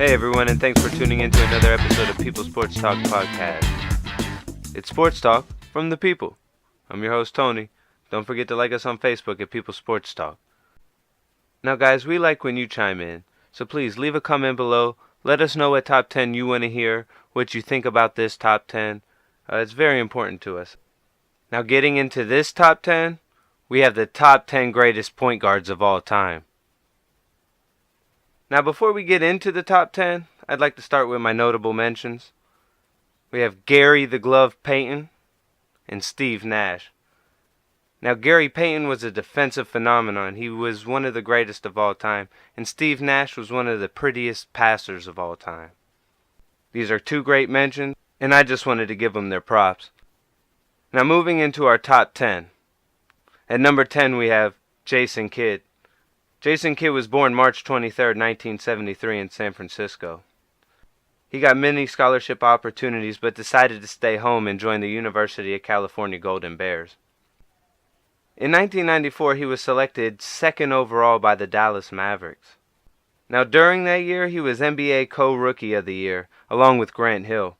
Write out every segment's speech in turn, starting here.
Hey everyone, and thanks for tuning in to another episode of People Sports Talk podcast. It's sports talk from the people. I'm your host Tony. Don't forget to like us on Facebook at People Sports Talk. Now guys, we like when you chime in, so please leave a comment below. Let us know what top 10 you want to hear, what you think about this top 10. It's very important to us. Now getting into this top 10, we have the top 10 greatest point guards of all time. Now before we get into the top 10, I'd like to start with my notable mentions. We have Gary the Glove Payton and Steve Nash. Now Gary Payton was a defensive phenomenon. He was one of the greatest of all time, and Steve Nash was one of the prettiest passers of all time. These are two great mentions, and I just wanted to give them their props. Now moving into our top 10. At number 10 we have Jason Kidd. Jason Kidd was born March 23, 1973 in San Francisco. He got many scholarship opportunities but decided to stay home and join the University of California Golden Bears. In 1994 he was selected second overall by the Dallas Mavericks. Now during that year he was NBA Co-Rookie of the Year along with Grant Hill.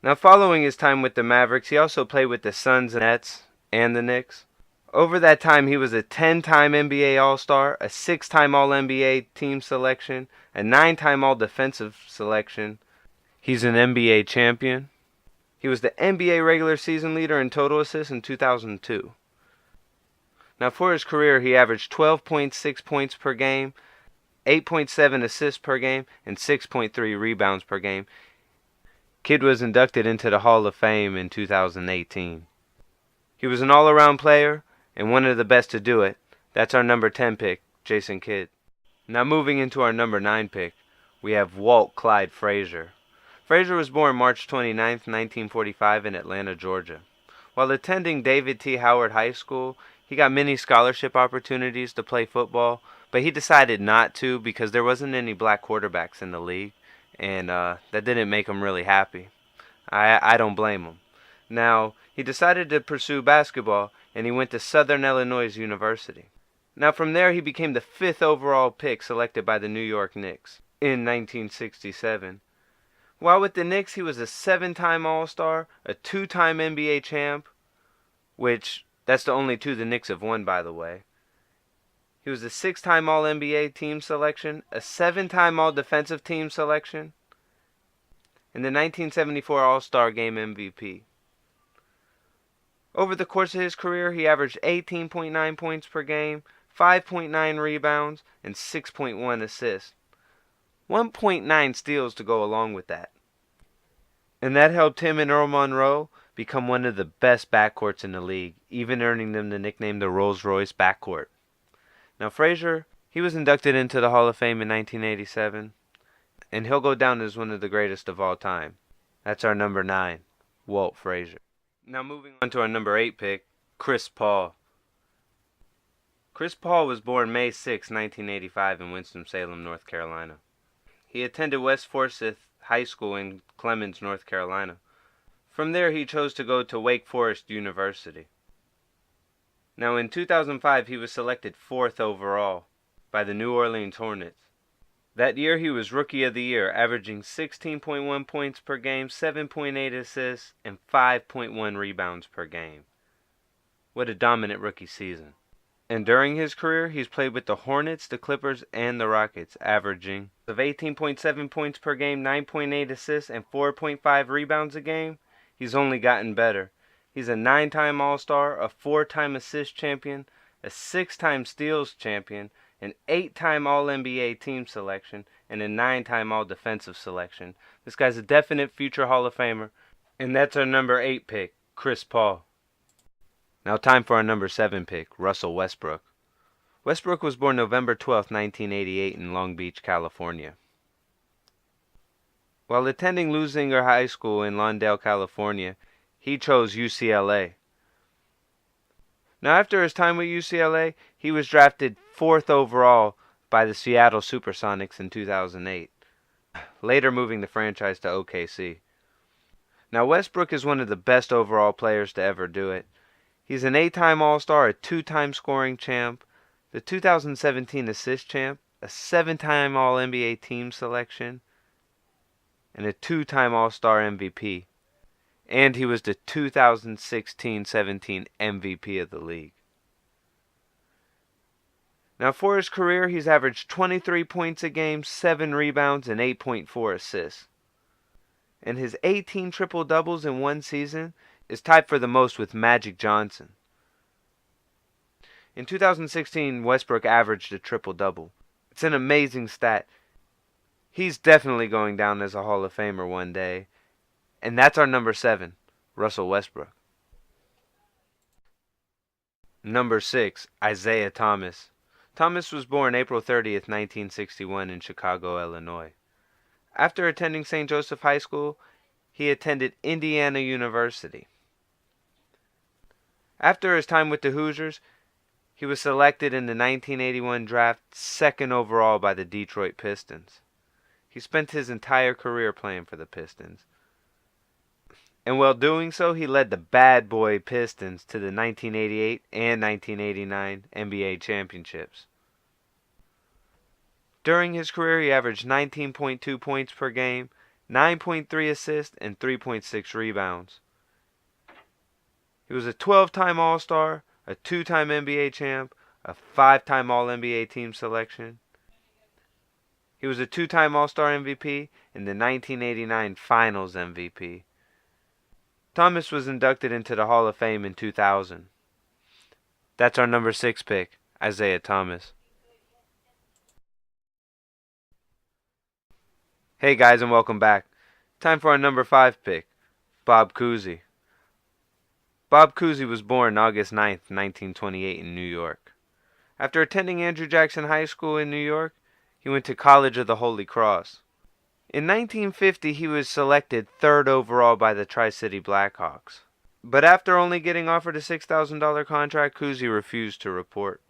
Now following his time with the Mavericks he also played with the Suns, Nets, and the Knicks. Over that time, he was a 10-time NBA All-Star, a 6-time All-NBA team selection, a 9-time All-Defensive selection. He's an NBA champion. He was the NBA regular season leader in total assists in 2002. Now, for his career, he averaged 12.6 points per game, 8.7 assists per game, and 6.3 rebounds per game. Kidd was inducted into the Hall of Fame in 2018. He was an all-around player, and one of the best to do it. That's our number 10 pick, Jason Kidd. Now moving into our number 9 pick, we have Walt Clyde Frazier. Frazier was born March 29, 1945 in Atlanta, Georgia. While attending David T. Howard High School, he got many scholarship opportunities to play football, but he decided not to because there wasn't any black quarterbacks in the league, and that didn't make him really happy. I don't blame him. Now, he decided to pursue basketball, and he went to Southern Illinois University. Now from there he became the 5th overall pick selected by the New York Knicks in 1967. While with the Knicks he was a 7-time All-Star, a 2-time NBA champ, which that's the only 2 the Knicks have won by the way. He was a 6-time All-NBA team selection, a 7-time All-Defensive team selection, and the 1974 All-Star Game MVP. Over the course of his career, he averaged 18.9 points per game, 5.9 rebounds, and 6.1 assists. 1.9 steals to go along with that. And that helped him and Earl Monroe become one of the best backcourts in the league, even earning them the nickname the Rolls-Royce backcourt. Now Frazier, he was inducted into the Hall of Fame in 1987, and he'll go down as one of the greatest of all time. That's our number 9, Walt Frazier. Now moving on to our number 8 pick, Chris Paul. Chris Paul was born May 6, 1985 in Winston-Salem, North Carolina. He attended West Forsyth High School in Clemens, North Carolina. From there he chose to go to Wake Forest University. Now in 2005 he was selected 4th overall by the New Orleans Hornets. That year he was Rookie of the Year, averaging 16.1 points per game, 7.8 assists, and 5.1 rebounds per game. What a dominant rookie season. And during his career, he's played with the Hornets, the Clippers, and the Rockets, averaging of 18.7 points per game, 9.8 assists, and 4.5 rebounds a game. He's only gotten better. He's a 9-time All-Star, a 4-time assist champion, a 6-time steals champion, an 8-time All-NBA team selection, and a 9-time All-Defensive selection. This guy's a definite future Hall of Famer. And that's our number 8 pick, Chris Paul. Now time for our number 7 pick, Russell Westbrook. Westbrook was born November 12, 1988 in Long Beach, California. While attending Lusinger High School in Lawndale, California, he chose UCLA. Now after his time with UCLA, he was drafted 4th overall by the Seattle Supersonics in 2008, later moving the franchise to OKC. Now Westbrook is one of the best overall players to ever do it. He's an 8-time All-Star, a 2-time scoring champ, the 2017 assist champ, a 7-time All-NBA team selection, and a 2-time All-Star MVP. And he was the 2016-17 MVP of the league. Now for his career, he's averaged 23 points a game, 7 rebounds, and 8.4 assists. And his 18 triple-doubles in one season is tied for the most with Magic Johnson. In 2016, Westbrook averaged a triple-double. It's an amazing stat. He's definitely going down as a Hall of Famer one day. And that's our number 7, Russell Westbrook. Number 6, Isaiah Thomas. Thomas was born April 30th, 1961 in Chicago, Illinois. After attending St. Joseph High School, he attended Indiana University. After his time with the Hoosiers, he was selected in the 1981 draft 2nd overall by the Detroit Pistons. He spent his entire career playing for the Pistons. And while doing so, he led the Bad Boy Pistons to the 1988 and 1989 NBA championships. During his career, he averaged 19.2 points per game, 9.3 assists, and 3.6 rebounds. He was a 12-time All-Star, a 2-time NBA champ, a 5-time All-NBA team selection. He was a 2-time All-Star MVP and the 1989 Finals MVP. Thomas was inducted into the Hall of Fame in 2000. That's our number 6 pick, Isaiah Thomas. Hey guys, and welcome back. Time for our number 5 pick, Bob Cousy. Bob Cousy was born August 9th, 1928 in New York. After attending Andrew Jackson High School in New York, he went to College of the Holy Cross. In 1950, he was selected 3rd overall by the Tri-City Blackhawks. But after only getting offered a $6,000 contract, Cousy refused to report.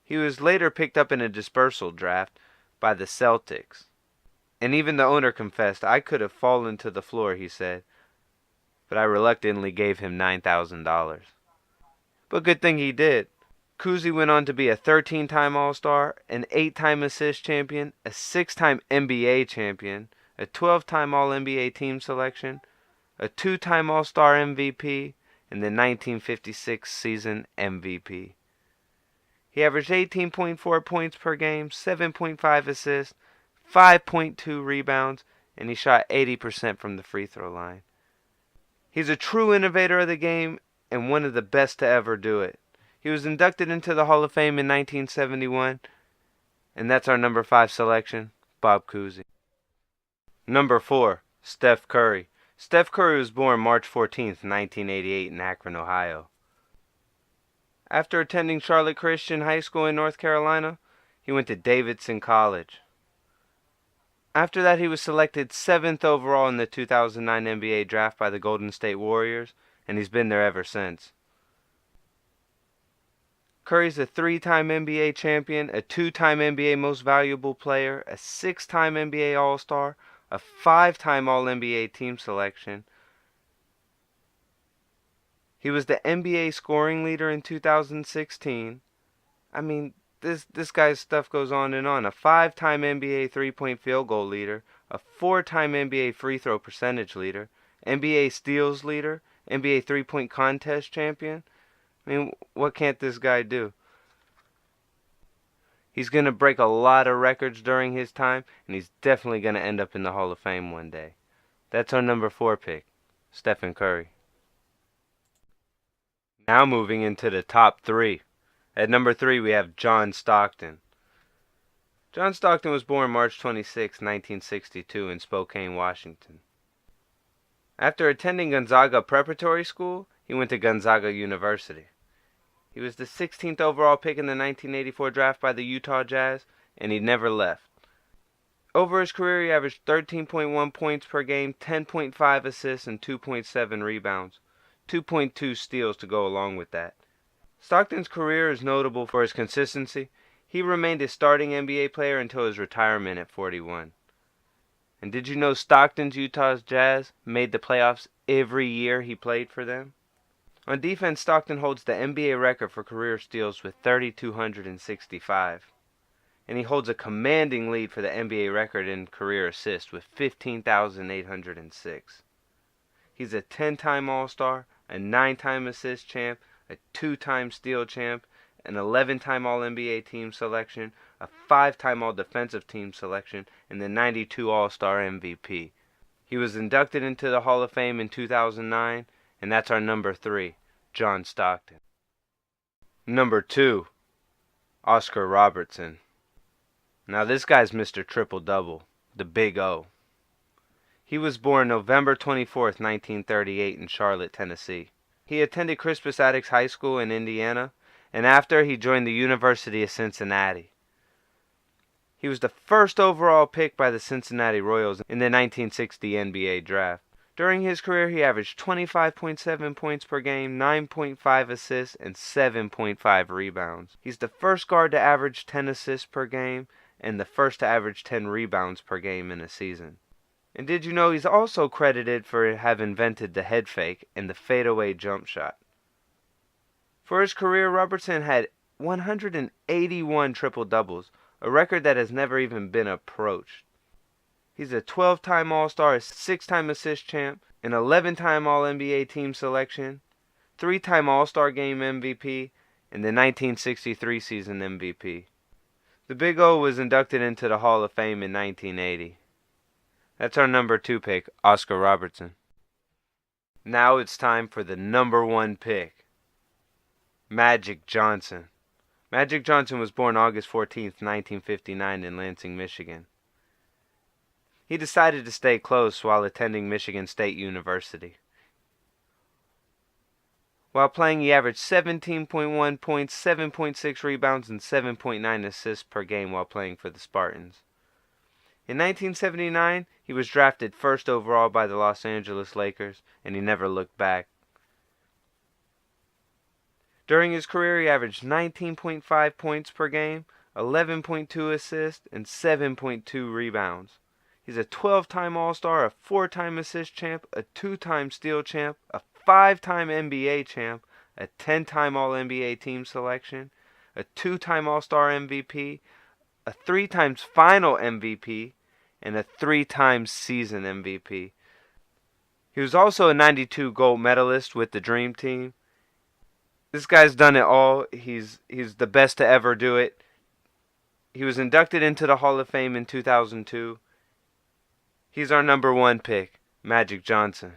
He was later picked up in a dispersal draft by the Celtics. And even the owner confessed, "I could have fallen to the floor," he said, but I reluctantly gave him $9,000. But good thing he did. Cousy went on to be a 13-time All-Star, an 8-time assist champion, a 6-time NBA champion, a 12-time All-NBA team selection, a 2-time All-Star MVP, and the 1956 season MVP. He averaged 18.4 points per game, 7.5 assists, 5.2 rebounds, and he shot 80% from the free throw line. He's a true innovator of the game and one of the best to ever do it. He was inducted into the Hall of Fame in 1971, and that's our number 5 selection, Bob Cousy. Number 4, Steph Curry. Steph Curry was born March 14th, 1988 in Akron, Ohio. After attending Charlotte Christian High School in North Carolina, he went to Davidson College. After that, he was selected 7th overall in the 2009 NBA draft by the Golden State Warriors, and he's been there ever since. Curry's a 3-time NBA champion, a 2-time NBA Most Valuable Player, a 6-time NBA All-Star, a 5-time All-NBA team selection. He was the NBA scoring leader in 2016. I mean, this guy's stuff goes on. A 5-time NBA three-point field goal leader, a 4-time NBA free throw percentage leader, NBA steals leader, NBA three-point contest champion. I mean, what can't this guy do? He's going to break a lot of records during his time, and he's definitely going to end up in the Hall of Fame one day. That's our number 4 pick, Stephen Curry. Now moving into the top 3. At number 3, we have John Stockton. John Stockton was born March 26, 1962 in Spokane, Washington. After attending Gonzaga Preparatory School, he went to Gonzaga University. He was the 16th overall pick in the 1984 draft by the Utah Jazz, and he never left. Over his career, he averaged 13.1 points per game, 10.5 assists, and 2.7 rebounds. 2.2 steals to go along with that. Stockton's career is notable for his consistency. He remained a starting NBA player until his retirement at 41. And did you know Stockton's Utah Jazz made the playoffs every year he played for them? On defense, Stockton holds the NBA record for career steals with 3,265. and he holds a commanding lead for the NBA record in career assists with 15,806. He's a 10-time All-Star, a 9-time assist champ, a 2-time steal champ, an 11-time All-NBA team selection, a 5-time All-Defensive team selection, and the 92 All-Star MVP. He was inducted into the Hall of Fame in 2009, and that's our number 3, John Stockton. Number 2, Oscar Robertson. Now this guy's Mr. Triple-Double, the Big O. He was born November 24th, 1938 in Charlotte, Tennessee. He attended Crispus Attucks High School in Indiana, and after he joined the University of Cincinnati. He was the first overall pick by the Cincinnati Royals in the 1960 NBA draft. During his career, he averaged 25.7 points per game, 9.5 assists, and 7.5 rebounds. He's the first guard to average 10 assists per game, and the first to average 10 rebounds per game in a season. And did you know he's also credited for having invented the head fake and the fadeaway jump shot? For his career, Robertson had 181 triple-doubles, a record that has never even been approached. He's a 12-time All-Star, a 6-time assist champ, an 11-time All-NBA team selection, 3-time All-Star Game MVP, and the 1963 season MVP. The Big O was inducted into the Hall of Fame in 1980. That's our number 2 pick, Oscar Robertson. Now it's time for the number 1 pick, Magic Johnson. Magic Johnson was born August 14th, 1959 in Lansing, Michigan. He decided to stay close while attending Michigan State University. While playing, he averaged 17.1 points, 7.6 rebounds, and 7.9 assists per game while playing for the Spartans. In 1979, he was drafted first overall by the Los Angeles Lakers, and he never looked back. During his career, he averaged 19.5 points per game, 11.2 assists, and 7.2 rebounds. He's a 12-time All-Star, a 4-time assist champ, a 2-time steal champ, a 5-time NBA champ, a 10-time All-NBA team selection, a 2-time All-Star MVP, a 3-time final MVP, and a 3-time season MVP. He was also a 92 gold medalist with the Dream Team. This guy's done it all. He's the best to ever do it. He was inducted into the Hall of Fame in 2002. He's our number 1 pick, Magic Johnson.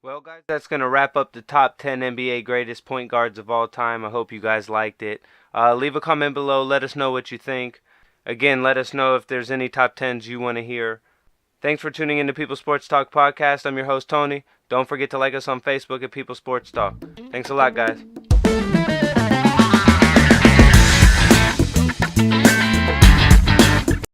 Well, guys, that's going to wrap up the top 10 NBA greatest point guards of all time. I hope you guys liked it. Leave a comment below. Let us know what you think. Again, let us know if there's any top 10s you want to hear. Thanks for tuning in to People Sports Talk Podcast. I'm your host, Tony. Don't forget to like us on Facebook at People Sports Talk. Thanks a lot, guys.